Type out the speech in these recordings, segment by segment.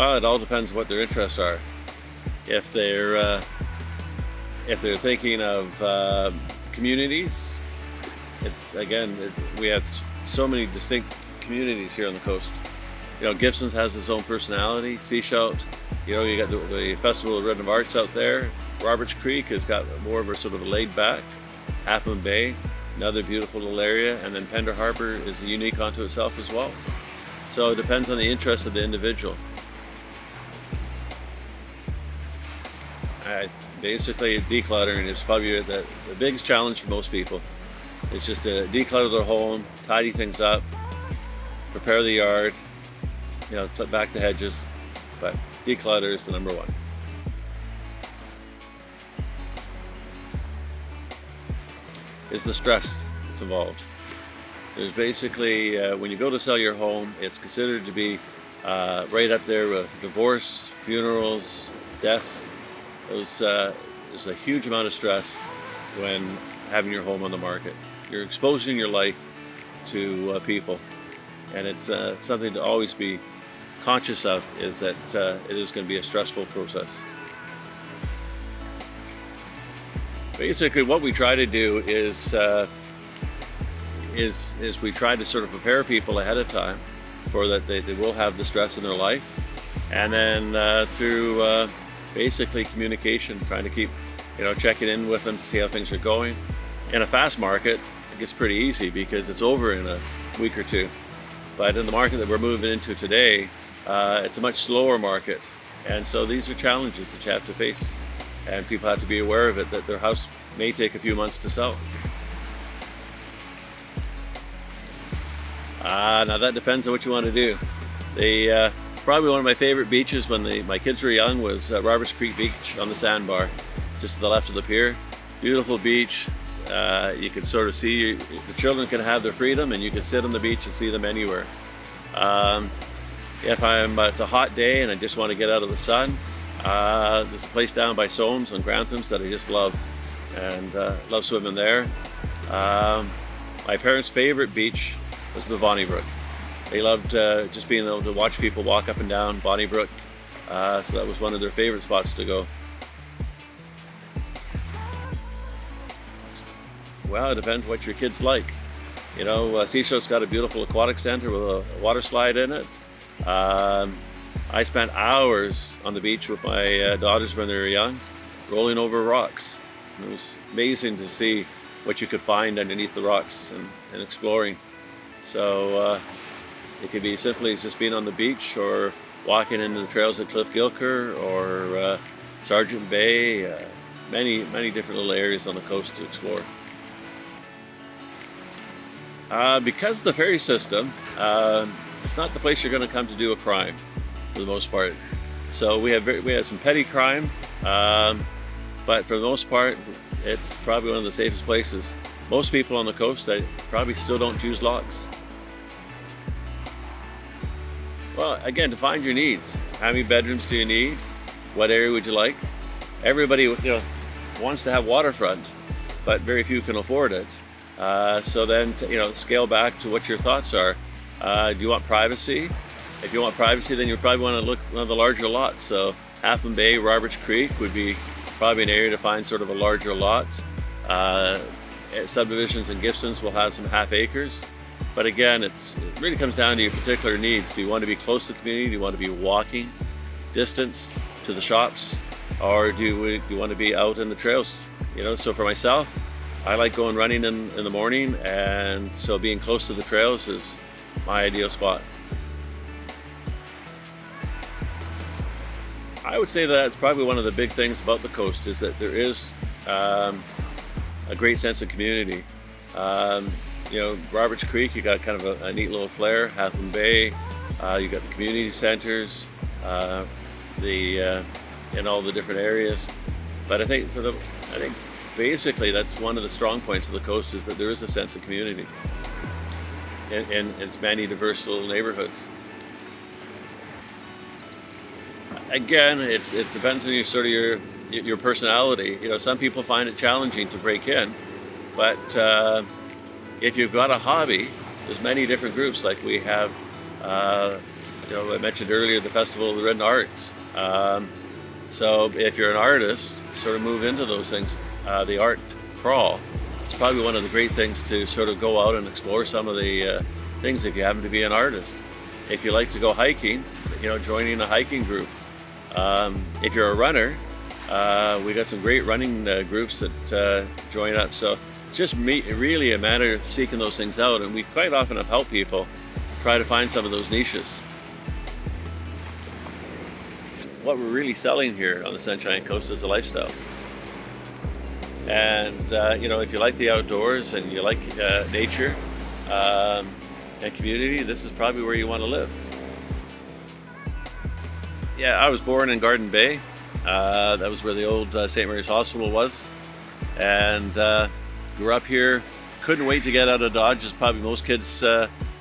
Well, it all depends what their interests are. If they're thinking of communities, it's again we have so many distinct communities here on the coast. You know, Gibson's has its own personality. Seashout, you know, you got the Festival of Rhythm Arts out there. Roberts Creek has got more of a sort of a laid back. Half Moon Bay, another beautiful little area, and then Pender Harbor is unique unto itself as well. So it depends on the interest of the individual. Basically, decluttering is probably the biggest challenge for most people. It's just to declutter their home, tidy things up, prepare the yard, you know, clip back the hedges, but declutter is the number one. Is the stress that's involved. There's basically, when you go to sell your home, it's considered to be right up there with divorce, funerals, deaths. There's a huge amount of stress when having your home on the market. You're exposing your life to people, and it's something to always be conscious of, is that it is going to be a stressful process. Basically, what we try to do is we try to sort of prepare people ahead of time for that they will have the stress in their life, and then through basically communication, trying to keep, you know, checking in with them to see how things are going. In a fast market, it gets pretty easy because it's over in a week or two. But in the market that we're moving into today, it's a much slower market, and so these are challenges that you have to face, and people have to be aware of it, that their house may take a few months to sell. Now that depends on what you want to do. Probably one of my favorite beaches when my kids were young was Roberts Creek Beach on the sandbar, just to the left of the pier. Beautiful beach. You can sort of see, the children can have their freedom, and you can sit on the beach and see them anywhere. If it's a hot day and I just want to get out of the sun, there's a place down by Soames on Grantham's that I just love, and love swimming there. My parents' favorite beach was the Bonnybrook. They loved just being able to watch people walk up and down Bonnybrook, so that was one of their favorite spots to go. Well, it depends what your kids like. You know, Seashore's got a beautiful aquatic centre with a water slide in it. I spent hours on the beach with my daughters when they were young, rolling over rocks. It was amazing to see what you could find underneath the rocks and exploring. So it could be simply just being on the beach, or walking into the trails at Cliff Gilker, or Sargent Bay, many different little areas on the coast to explore. Because of the ferry system, it's not the place you're going to come to do a crime, for the most part. So we have some petty crime, but for the most part, it's probably one of the safest places. Most people on the coast probably still don't use locks. Well, again, define your needs. How many bedrooms do you need? What area would you like? Everybody, you know, wants to have waterfront, but very few can afford it. So then, you know, scale back to what your thoughts are. Do you want privacy? If you want privacy, then you probably want to look at one of the larger lots. So Half Moon Bay, Roberts Creek would be probably an area to find sort of a larger lot. Subdivisions in Gibson's will have some half acres. But again, it really comes down to your particular needs. Do you want to be close to the community? Do you want to be walking distance to the shops? Or do you want to be out in the trails? You know, so for myself, I like going running in the morning, and so being close to the trails is my ideal spot. I would say that's probably one of the big things about the coast, is that there is a great sense of community. You know, Roberts Creek, you got kind of a neat little flair. Half Moon Bay, you got the community centers, in all the different areas. But I think basically that's one of the strong points of the coast, is that there is a sense of community in its many diverse little neighborhoods. Again, it depends on your personality. You know, some people find it challenging to break in, but if you've got a hobby, there's many different groups. Like we have I mentioned earlier the Festival of the Written Arts. So if you're an artist, sort of move into those things. The art crawl, it's probably one of the great things to sort of go out and explore some of the things if you happen to be an artist. If you like to go hiking, joining a hiking group. If you're a runner, we got some great running groups that join up. So it's just really a matter of seeking those things out, and we quite often have helped people try to find some of those niches. What we're really selling here on the Sunshine Coast is a lifestyle. And if you like the outdoors and you like nature and community, this is probably where you want to live. Yeah, I was born in Garden Bay. That was where the old St. Mary's Hospital was, and grew up here. Couldn't wait to get out of Dodge, as probably most kids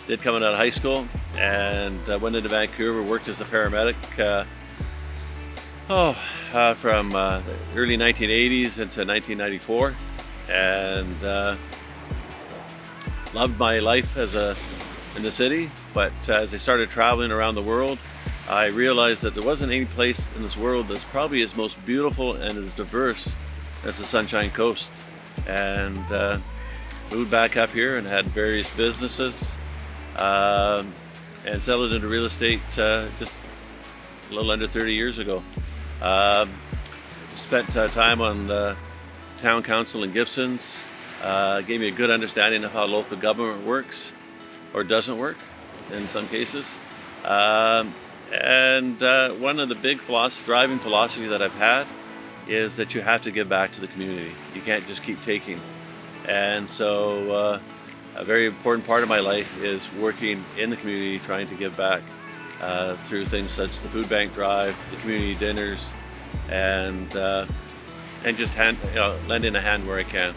did coming out of high school, and went into Vancouver, worked as a paramedic from the early 1980s into 1994, and loved my life in the city. But as I started traveling around the world, I realized that there wasn't any place in this world that's probably as most beautiful and as diverse as the Sunshine Coast. And moved back up here and had various businesses, and settled into real estate just a little under 30 years ago. Spent time on the town council in Gibsons. Gave me a good understanding of how local government works or doesn't work in some cases. And one of the big driving philosophy that I've had is that you have to give back to the community. You can't just keep taking. And so a very important part of my life is working in the community, trying to give back through things such as the food bank drive, the community dinners, and just lending a hand where I can.